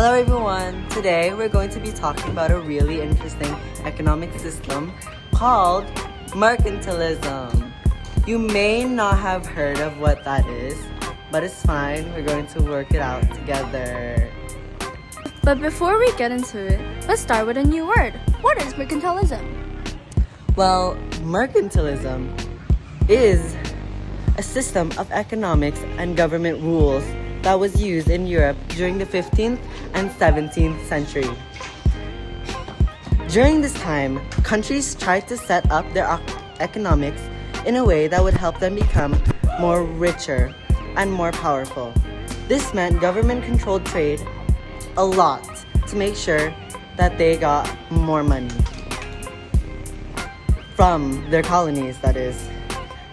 Hello everyone! Today we're going to be talking about a really interesting economic system called mercantilism. You may not have heard of what that is, but it's fine. We're going to work it out together. But before we get into it, let's start with a new word. What is mercantilism? Well, mercantilism is a system of economics and government rules that was used in Europe during the 15th and 17th century. During this time, countries tried to set up their economics in a way that would help them become more richer and more powerful. This meant government controlled trade a lot to make sure that they got more money from their colonies, that is.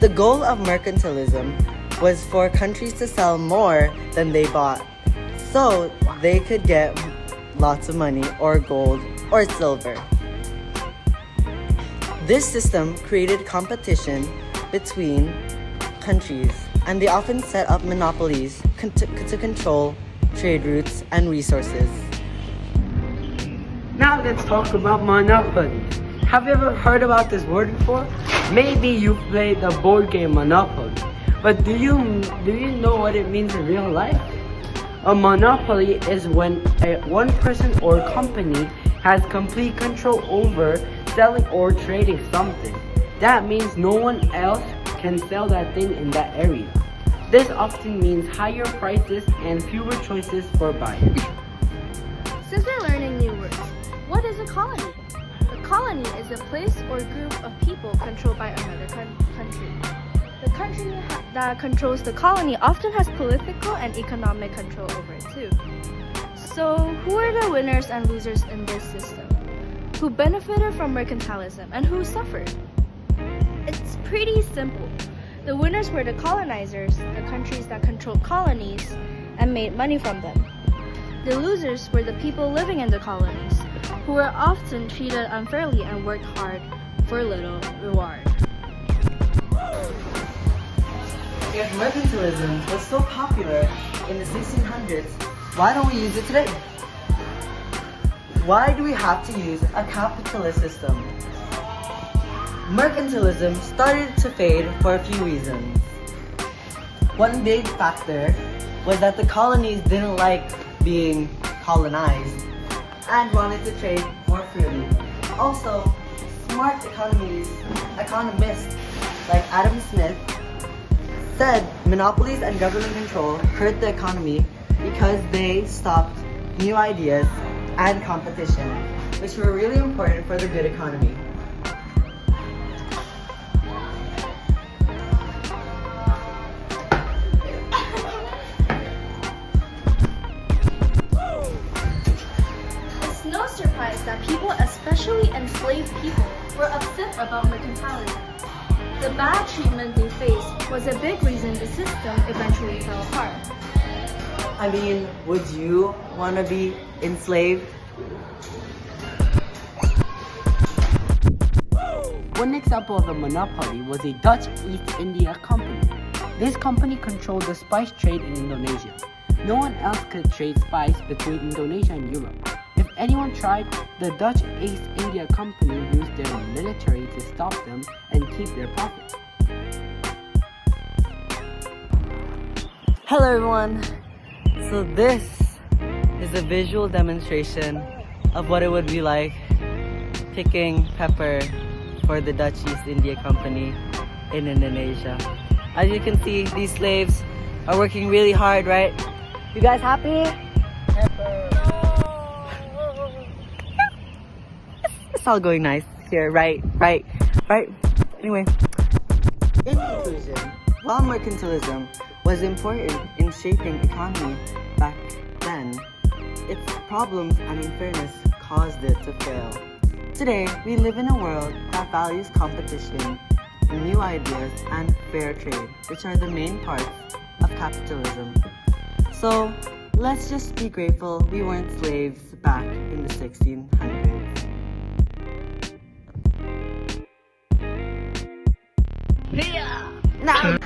The goal of mercantilism was for countries to sell more than they bought so they could get lots of money or gold or silver. This system created competition between countries, and they often set up monopolies to control trade routes and resources. Now let's talk about Monopoly. Have you ever heard about this word before? Maybe you've played the board game Monopoly. But do you know what it means in real life? A monopoly is when one person or company has complete control over selling or trading something. That means no one else can sell that thing in that area. This often means higher prices and fewer choices for buyers. Since we're learning new words, what is a colony? A colony is a place or group of people controlled by another country. The country that controls the colony often has political and economic control over it too. So, who are the winners and losers in this system? Who benefited from mercantilism and who suffered? It's pretty simple. The winners were the colonizers, the countries that controlled colonies and made money from them. The losers were the people living in the colonies, who were often treated unfairly and worked hard for little reward. If mercantilism was so popular in the 1600s, why don't we use it today? Why do we have to use a capitalist system? Mercantilism started to fade for a few reasons. One big factor was that the colonies didn't like being colonized and wanted to trade more freely. Also, smart economists like Adam Smith said monopolies and government control hurt the economy because they stopped new ideas and competition, which were really important for the good economy. It's no surprise that people, especially enslaved people, were upset about mercantilism. The bad treatment they faced was a big reason the system eventually fell apart. I mean, would you want to be enslaved? One example of a monopoly was a Dutch East India Company. This company controlled the spice trade in Indonesia. No one else could trade spice between Indonesia and Europe. If anyone tried, the Dutch East India Company used their military to stop them and keep their profits. Hello everyone! So this is a visual demonstration of what it would be like picking pepper for the Dutch East India Company in Indonesia. As you can see, these slaves are working really hard, right? You guys happy? It's all going nice here, right? Anyway, in conclusion, while mercantilism was important in shaping economy back then, its problems and unfairness caused it to fail. Today, we live in a world that values competition, new ideas, and fair trade, which are the main parts of capitalism. So, let's just be grateful we weren't slaves back in the 1600s. Now,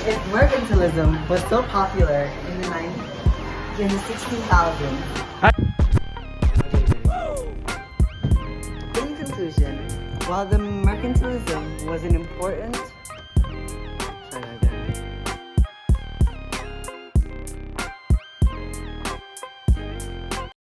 if mercantilism was so popular in the in the 16,000s. In conclusion, while the mercantilism was an important